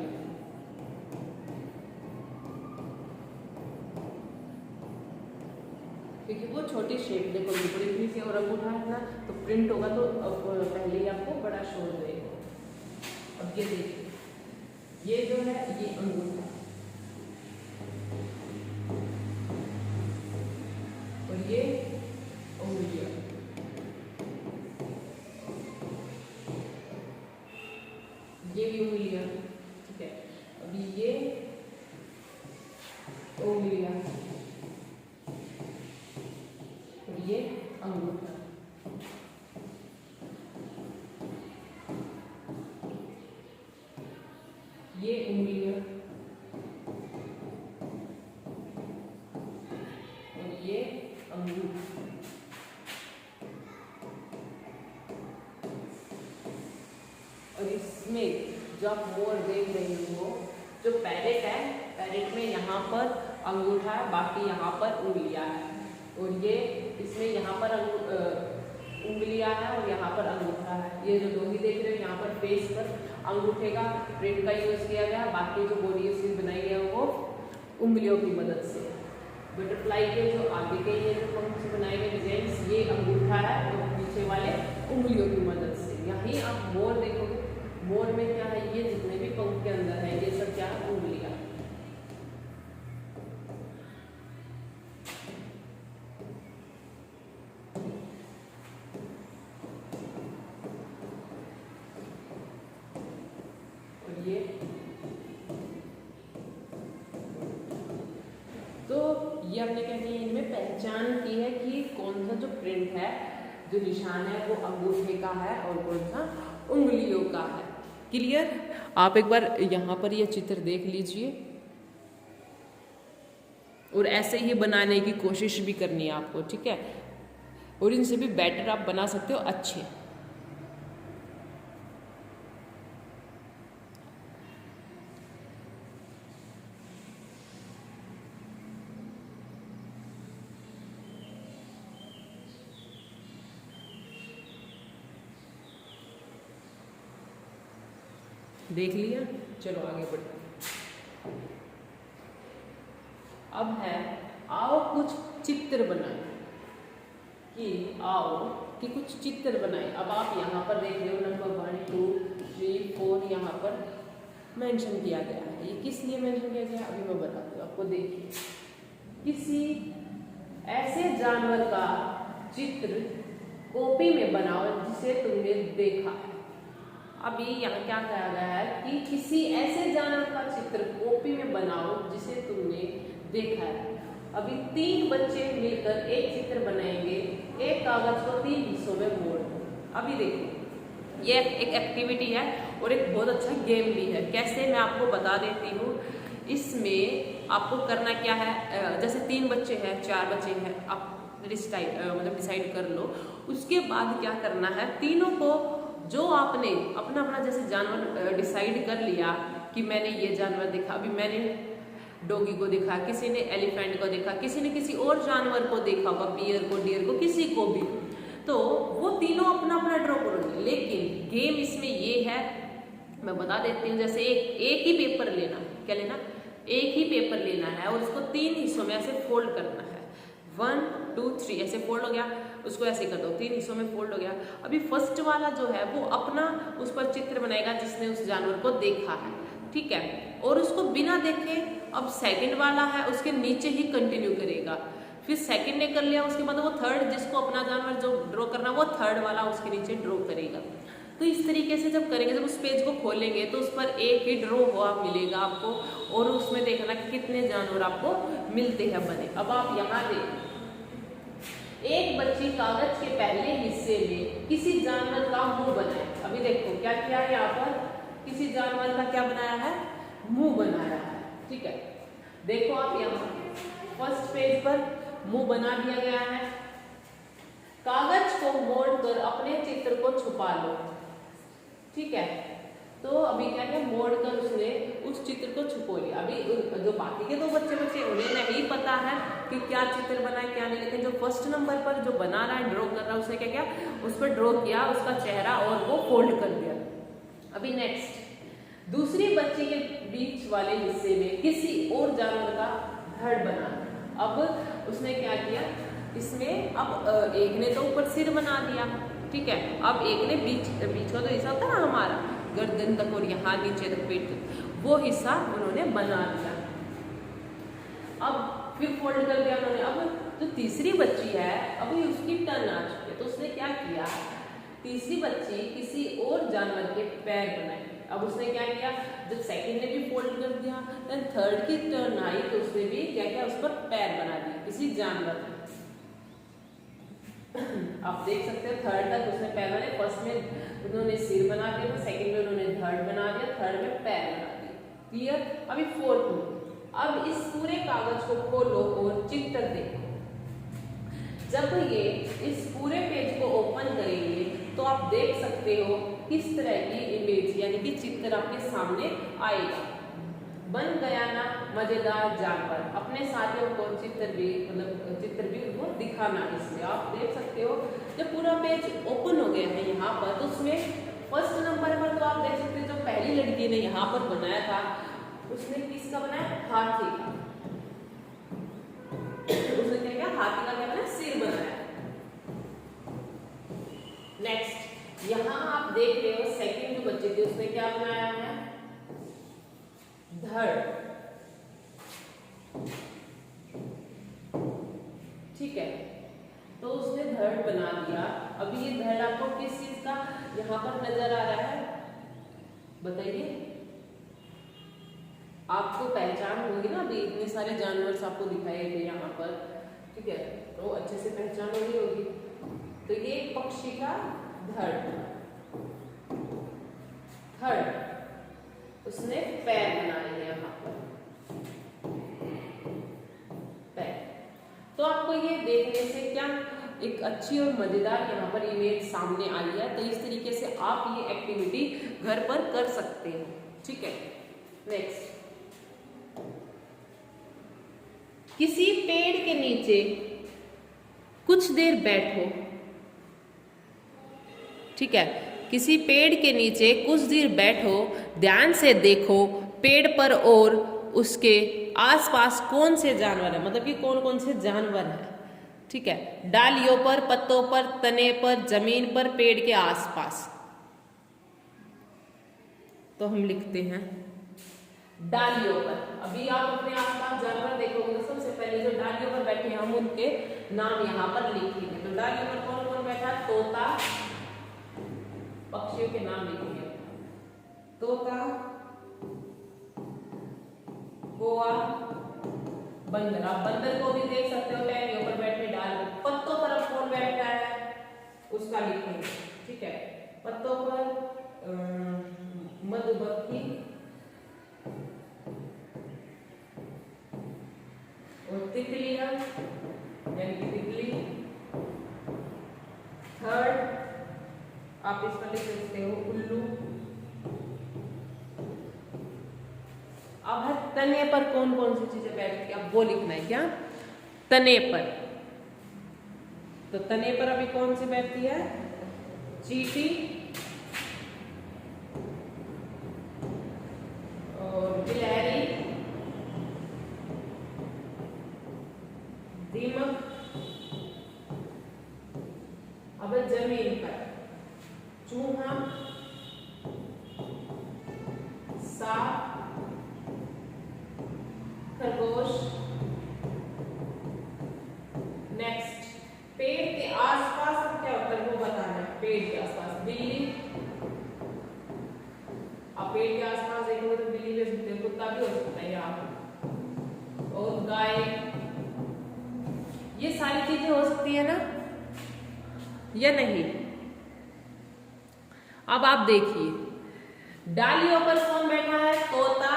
क्योंकि वो छोटी शेप देखो बिल्कुल इतनी सी, और अंगूठा है ना तो प्रिंट होगा तो अब पहले ही आपको बड़ा शो हो जाएगा। अब ये देखिए ये जो है ये अंगूठा और ये उंगलियां, ये भी उंगलियां, ठीक है। अभी ये उंगलियां, ये अंगूठा, ये उंगलियां और ये अंगूठा। और इसमें जो आप मोर देख रहे हो, जो पैरेट है, पैरेट में यहाँ पर अंगूठा है, बाकी यहाँ पर उंगलियां है, और ये इसमें यहाँ पर उंगलियां है और यहाँ पर अंगूठा है। ये जो डोगी देख रहे हो यहाँ पर फेस पर अंगूठे का प्रिंट का यूज किया गया, बाकी जो बॉडी चीज बनाई गई है वो उंगलियों की मदद से। बटरफ्लाई के जो आगे के ये जो पंख बनाए गए डिजाइन, ये अंगूठा है और पीछे वाले उंगली उंगलियों की मदद से। यहीं आप मोर देखोगे, मोर में क्या है, ये जितने भी पंख के अंदर है ये सब क्या है, उंगलियां। और ये तो ये हमने क्या किया, इनमें पहचान की है कि कौन सा जो प्रिंट है, जो निशान है वो अंगूठे का है और कौन सा उंगलियों का है। क्लियर? आप एक बार यहाँ पर ये चित्र देख लीजिए और ऐसे ही बनाने की कोशिश भी करनी है आपको, ठीक है? और इनसे भी बेटर आप बना सकते हो अच्छे। देख लिया, चलो आगे बढ़ते हैं। अब है आओ कुछ चित्र बनाए, कि आओ कि कुछ चित्र बनाए। अब आप यहाँ पर देख रहे हो नंबर 1 2 3 4 यहाँ पर मेंशन किया गया है। ये किस लिए मेंशन किया गया अभी मैं बताती हूँ आपको। देखिए, किसी ऐसे जानवर का चित्र कॉपी में बनाओ जिसे तुमने देखा है। अभी यहाँ क्या कहा गया है कि किसी ऐसे जानवर का चित्र कॉपी में बनाओ जिसे तुमने देखा है। अभी 3 बच्चे मिलकर एक चित्र बनाएंगे, एक कागज को 3 हिस्सों में मोड़ दो। अभी देखो, ये एक एक्टिविटी है और एक बहुत अच्छा गेम भी है। कैसे, मैं आपको बता देती हूँ। इसमें आपको करना क्या है, जैसे 3 बच्चे हैं 4 बच्चे हैं, आप डिसाइड कर लो। उसके बाद क्या करना है, तीनों को जो आपने अपना अपना जैसे जानवर डिसाइड कर लिया कि मैंने ये जानवर देखा, अभी मैंने डॉगी को देखा, किसी ने एलिफेंट को देखा, किसी ने किसी और जानवर को देखा होगा, बियर को, डियर को, किसी को भी, तो वो तीनों अपना अपना ड्रॉ करोगे। लेकिन गेम इसमें ये है, मैं बता देती हूँ। जैसे एक ही पेपर लेना, क्या लेना, एक ही पेपर लेना है और उसको 3 हिस्सों में ऐसे फोल्ड करना है। 1 2 3 ऐसे फोल्ड हो गया, उसको ऐसे कर दो, 3 हिस्सों में फोल्ड हो गया। अभी फर्स्ट वाला जो है वो अपना उस पर चित्र बनाएगा जिसने उस जानवर को देखा है, ठीक है, और उसको बिना देखे अब सेकंड वाला है उसके नीचे ही कंटिन्यू करेगा। फिर सेकंड ने कर लिया, उसके बाद वो थर्ड, जिसको अपना जानवर जो ड्रॉ करना वो थर्ड वाला उसके नीचे ड्रॉ करेगा। तो इस तरीके से जब करेंगे, जब उस पेज को खोलेंगे तो उस पर एक ही ड्रॉ हुआ मिलेगा आपको और उसमें देखना कि कितने जानवर आपको मिलते हैं बने। अब आप यहाँ देखो, एक बच्ची कागज के पहले हिस्से में किसी जानवर का मुंह बनाए। अभी देखो क्या किया है, यहाँ पर किसी जानवर का क्या बनाया है, मुंह बनाया है, ठीक है। देखो आप यहाँ फर्स्ट पेज पर मुंह बना दिया गया है। कागज को मोड़कर अपने चित्र को छुपा लो, ठीक है। तो अभी क्या है, मोड़कर उसने उस चित्र को छुपो लिया। अभी जो बाकी के 2 बच्चे उन्हें नहीं पता है कि क्या चित्र बना है क्या नहीं, लेकिन जो फर्स्ट नंबर पर जो बना रहा है, ड्रॉ कर रहा है, उसने क्या किया, उस पर ड्रॉ किया उसका चेहरा और वो फोल्ड कर दिया। अभी नेक्स्ट, दूसरी बच्ची के बीच वाले हिस्से में किसी और जानवर का धड़ बना। अब उसने क्या किया, इसमें अब एक ने तो ऊपर सिर बना दिया, ठीक है। अब एक ने बीच का तो हिस्सा होता है ना हमारा, गर्दन तक और यहाँ नीचे तक पेट तक, वो हिस्सा उन्होंने बना दिया। अब फिर फोल्ड कर दिया उन्होंने। अब जो तीसरी बच्ची है अभी उसकी टर्न आ चुकी है, तो उसने क्या किया, तीसरी बच्ची किसी और जानवर के पैर बनाए। अब उसने क्या किया, जब सेकंड ने भी फोल्ड कर दिया, देन थर्ड की टर्न आई तो उसने भी क्या किया, उस पर पैर बना दिए किसी जानवर ने। आप देख सकते हो थर्ड तक उसने पैर बनाए। फर्स्ट में उन्होंने सिर बना दिया, सेकंड में उन्होंने धड़ बना दिया, थर्ड में पैर बना दिया। क्लियर? अभी फोर्थ में, अब इस पूरे कागज को खोलो और चित्र देखो। जब ये इस पूरे पेज को ओपन करेंगे तो आप देख सकते हो किस तरह की इमेज यानी कि चित्र आपके सामने आएगा। बन गया ना मजेदार जानवर, अपने साथियों को चित्र भी उनको दिखाना। इसमें आप देख सकते हो जब पूरा पेज ओपन हो गया है यहाँ पर, तो उसमें फर्स्ट नंबर पर तो आप देख सकते हो जो पहली लड़की ने यहाँ पर बनाया था उसने किसका बनाया, हाथी का। उसने क्या किया, हाथी का क्या बनाया, सिर बनाया। नेक्स्ट यहाँ आप देख रहे हो सेकंड जो बच्चे थे उसने क्या बनाया है, धड़। ठीक है, तो उसने धड़ बना दिया। अभी ये धड़ आपको किस चीज का यहाँ पर नजर आ रहा है, बताइए। आपको पहचान होगी ना, अभी इतने सारे जानवर आपको दिखाए गए यहाँ पर, ठीक है, तो अच्छे से पहचान हो रही होगी। तो ये एक पक्षी का धड़, उसने पैर बनाए हैं यहाँ पर, पैर। तो आपको ये देखने से क्या एक अच्छी और मजेदार यहाँ पर इमेज सामने आई है। तो इस तरीके से आप ये एक्टिविटी घर पर कर सकते हो। ठीक है, नेक्स्ट, किसी पेड़ के नीचे कुछ देर बैठो। ठीक है, किसी पेड़ के नीचे कुछ देर बैठो, ध्यान से देखो पेड़ पर और उसके आसपास कौन से जानवर है, मतलब कि कौन कौन से जानवर है। ठीक है, डालियों पर, पत्तों पर, तने पर, जमीन पर, पेड़ के आसपास। तो हम लिखते हैं डालियों पर। अभी आप अपने आसपास जानवर देखोगे तो सबसे पहले जो डालियों पर बैठे हैं हम उनके नाम यहाँ पर लिखेंगे। तो डालियों पर कौन कौन बैठा, तोता, पक्षियों के नाम लिखेंगे, तोता, कौवा, बंदर। आप बंदर को भी देख सकते हो टहनियों पर बैठे डाल। पत्तों पर अब कौन बैठा है उसका लिखेंगे। ठीक है, पत्तों पर मधुमक्खी और तितलियां, यानी कि तितली। थर्ड आप इस पर लिख सकते हो उल्लू। अब है तने पर कौन कौन सी चीजें बैठती है, अब वो लिखना है क्या, तने पर। तो तने पर अभी कौन सी बैठती है, चींटी और गिलहरी, दीमक। अब जमीन पर चूहा, सांप, खरगोश। नेक्स्ट, पेड़ के आसपास क्या होता है वो बताना है। पेड़ के आसपास बिल्ली, आप पेड़ के आसपास देखोगे तो बिल्ली भी हो सकती है, कुत्ता भी हो सकता है यहाँ, और गाय। ये सारी चीजें हो सकती है ना, या नहीं। अब आप देखिए डालियों पर कौन बैठा है, तोता,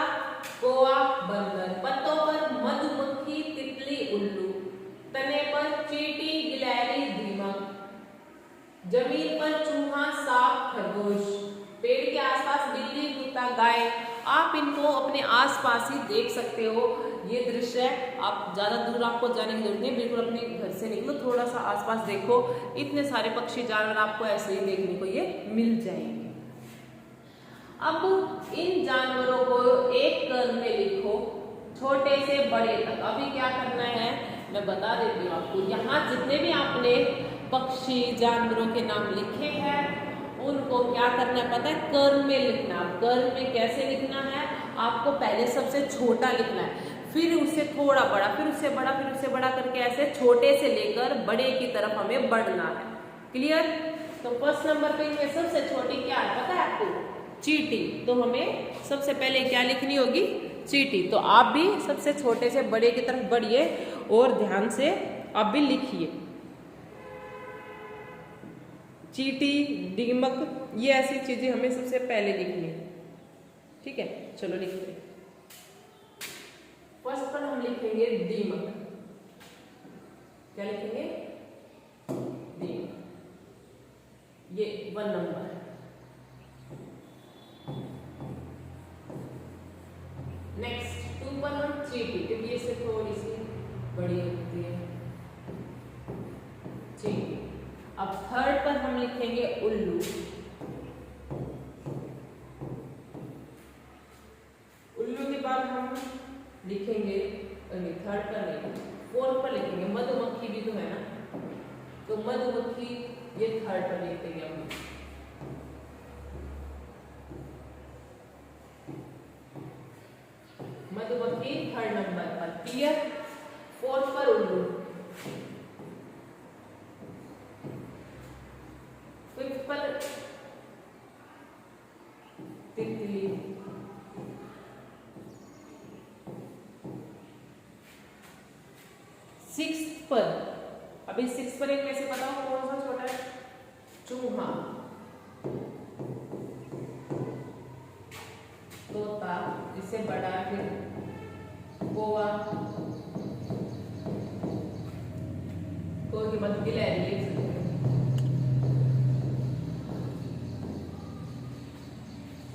कौवा, बंदर। पत्तों पर मधुमक्खी, तितली, उल्लू। तने पर चींटी, गिलहरी, दीमक। जमीन पर चूहा, सांप, खरगोश। पेड़ के आसपास बिल्ली, कुत्ता, गाय। आप इनको अपने आसपास ही देख सकते हो। ये दृश्य है, आप ज्यादा दूर आपको जाने की जरूरत नहीं, बिल्कुल अपने घर से निकलो, थोड़ा सा आसपास देखो, इतने सारे पक्षी जानवर आपको ऐसे ही देखने को ये मिल जाएंगे। अब इन जानवरों को एक क्रम में लिखो, छोटे से बड़े तक। अभी क्या करना है मैं बता देती हूँ आपको। यहाँ जितने भी आपने पक्षी जानवरों के नाम लिखे हैं उनको क्या करना है पता है, क्रम में लिखना। क्रम में कैसे लिखना है, आपको पहले सबसे छोटा लिखना है, फिर उससे थोड़ा बड़ा, फिर उससे बड़ा, फिर उससे बड़ा करके ऐसे छोटे से लेकर बड़े की तरफ हमें बढ़ना है। क्लियर। तो फर्स्ट नंबर पे इनमें सबसे छोटी क्या है पता है आपको, चींटी। तो हमें सबसे पहले क्या लिखनी होगी, चींटी। तो आप भी सबसे छोटे से बड़े की तरफ बढ़िए और ध्यान से आप भी लिखिए। चींटी, दीमक, ये ऐसी चीजें हमें सबसे पहले लिखनी है। ठीक है, चलो लिखते हैं। फर्स्ट पर हम लिखेंगे दीमक। क्या लिखेंगे, दीमक। ये 1 नंबर है। नेक्स्ट 2 पर हम चींटी, क्योंकि इससे थोड़ी सी बड़ी होती है, चींटी। अब थर्ड पर हम लिखेंगे उल्लू। उल्लू के बाद हम लिखेंगे, थर्ड पर नहीं, फोर्थ पर लिखेंगे मधुमक्खी भी तो है ना, तो मधुमक्खी ये थर्ड पर लिखेंगे हम। 3rd नंबर पर, क्लियर। 4th पर उल्लू, 5th पर तितली, 6th पर, अभी 6th पर एक में से बताओ कौन सा छोटा है, चूहा, तोता, इससे बड़ा फिर कौवा, की मत गिलहरी,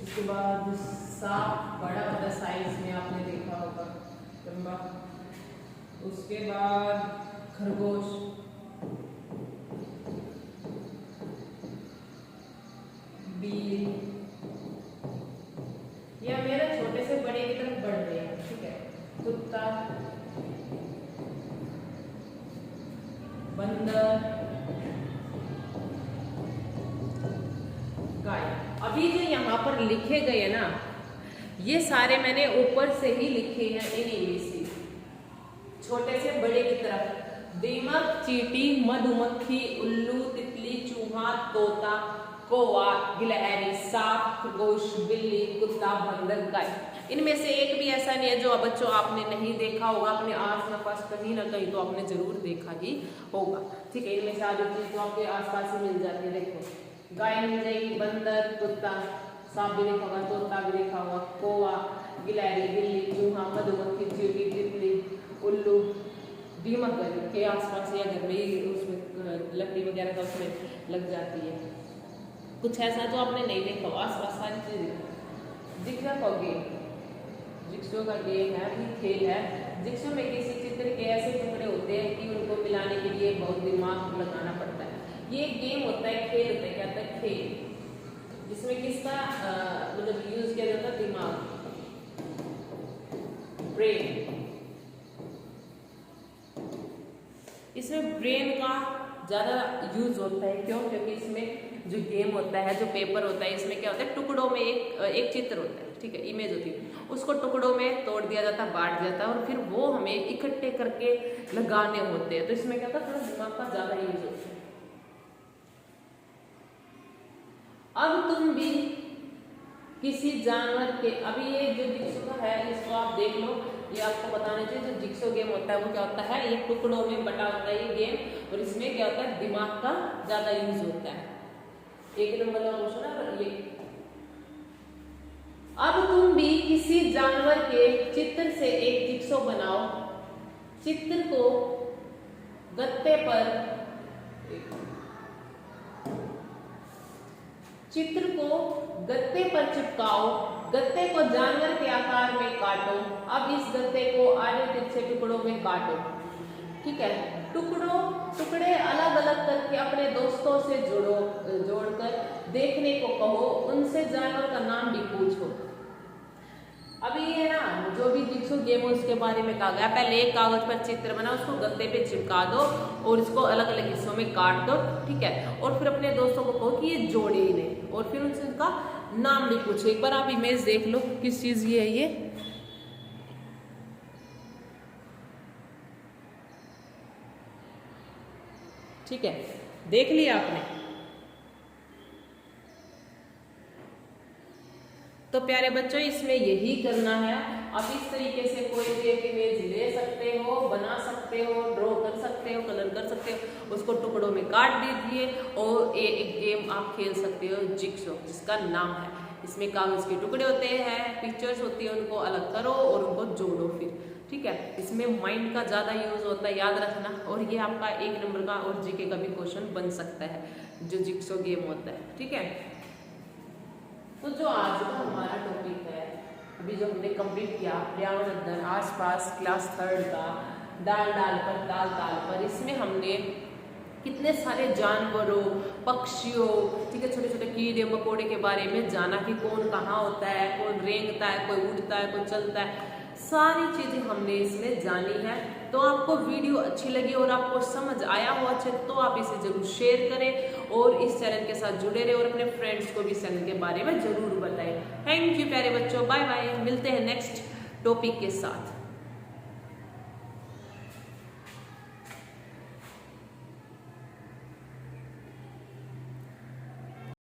उसके बाद सांप, बड़ा बड़ा साइज में आपने देखा होगा, लंबा, उसके बाद खरगोश, बिल्ली, या मेरा छोटे से बड़े की तरफ बढ़ रहे हैं, ठीक है, कुत्ता, बंदर, गाय। अभी जो यहाँ पर लिखे गए ना, ये सारे मैंने ऊपर से ही लिखे हैं इन्हीं में से, छोटे से बड़े की तरफ, दीमक, चींटी, मधुमक्खी, उल्लू, तितली, चूहा, तोता, कौवा, गिलहरी, सांप, खरगोश, बिल्ली, कुत्ता, बंदर, गाय। इनमें से एक भी ऐसा नहीं है जो बच्चों आपने नहीं देखा होगा, अपने आस कहीं ना कहीं तो आपने जरूर देखा ही होगा, ठीक है। इनमें से आधी चीज तो आपके आसपास ही मिल जाती है, देखो गाय मिल जाएगी, बंदर, कुत्ता, सांप भी देखा होगा, तोता भी देखा होगा, कौवा, गिलहरी, बिल्ली, चूहा, मधुमक्खी, चींटी, तितली, उल्लू, दीमक के आसपास या घर में ही उसमें लकड़ी वगैरह का उसमें लग जाती है। कुछ ऐसा जो आपने नहीं देखा हो, आसपास सारी चीजें। जिक्सो का गेम, जिक्सो का गेम है, भी खेल है। जिक्सो में किसी चित्र के ऐसे टुकड़े होते हैं कि उनको मिलाने के लिए बहुत दिमाग लगाना पड़ता है। ये गेम होता है, खेल होता है, क्या होता है, खेल, जिसमें किसका मतलब यूज किया जाता है, दिमाग, ब्रेन। इसमें ब्रेन का ज्यादा यूज होता है, क्यों? क्योंकि इसमें जो गेम होता है, जो पेपर होता है, इसमें क्या होता है, टुकड़ों में एक चित्र होता है, ठीक है, इमेज होती है, उसको टुकड़ों में तोड़ दिया जाता है, बांट दिया जाता है, और फिर वो हमें इकट्ठे करके लगाने होते हैं। तो इसमें क्या होता है, थोड़ा दिमाग का ज्यादा यूज होता है। अब तुम भी किसी जानवर के, अभी ये जो जिक्सो है इसको आप देख लो, ये आपको बताना चाहिए, जो जिक्सो गेम होता है वो क्या होता है, ये टुकड़ों में बटा होता है ये गेम, और इसमें क्या होता है, दिमाग का ज्यादा यूज होता है। एक नंबर का क्वेश्चन है ये। अब तुम भी किसी जानवर के चित्र से एक जिक्सो बनाओ। चित्र को गत्ते पर चिपकाओ। गत्ते को जानवर के आकार में काटो। अब इस गत्ते को आधे तिरछे टुकड़ों में काटो, ठीक है। टुकड़े अलग अलग करके अपने दोस्तों से जोड़कर देखने को कहो, उनसे जानवर का नाम भी पूछो। अभी ये ना जो भी जिक्सो गेम है उसके बारे में कहा गया, पहले एक कागज पर चित्र बना, उसको गत्ते पे चिपका दो और इसको अलग अलग हिस्सों में काट दो, ठीक है, और फिर अपने दोस्तों को कहो कि ये जोड़े इन्हें, और फिर उनसे उनका नाम भी पूछो। एक बार आप इमेज देख लो किस चीज ये है, ये ठीक है, देख लिया आपने। तो प्यारे बच्चों इसमें यही करना है। आप इस तरीके से कोई भी एक इमेज ले सकते हो, बना सकते हो, ड्रॉ कर सकते हो, कलर कर सकते हो, उसको टुकड़ों में काट दीजिए और एक गेम आप खेल सकते हो जिक्सो, जिसका नाम है। इसमें कागज के टुकड़े होते हैं, पिक्चर्स होती है, उनको अलग करो और उनको जोड़ो फिर, ठीक है। इसमें माइंड का ज्यादा यूज होता है, याद रखना। और ये आपका 1 नंबर का और जीके का भी क्वेश्चन बन सकता है जो जिक्सो गेम होता है, ठीक है। तो जो आज का हमारा टॉपिक है, अभी जो हमने कंप्लीट किया, पर्यावरण अध्ययन आसपास क्लास 3rd का डाल डाल पर ताल ताल पर, इसमें हमने कितने सारे जानवरों, पक्षियों, ठीक है, छोटे छोटे कीड़े मकोड़े के बारे में जाना कि कौन कहाँ होता है, कौन रेंगता है, कोई उड़ता है, कोई चलता है, सारी चीजें हमने इसमें जानी है। तो आपको वीडियो अच्छी लगी और आपको समझ आया हो अच्छे, तो आप इसे जरूर शेयर करें और इस चैनल के साथ जुड़े रहे और अपने फ्रेंड्स को भी इस चैनल के बारे में जरूर बताएं। थैंक यू प्यारे बच्चों, बाय बाय, मिलते हैं नेक्स्ट टॉपिक के साथ।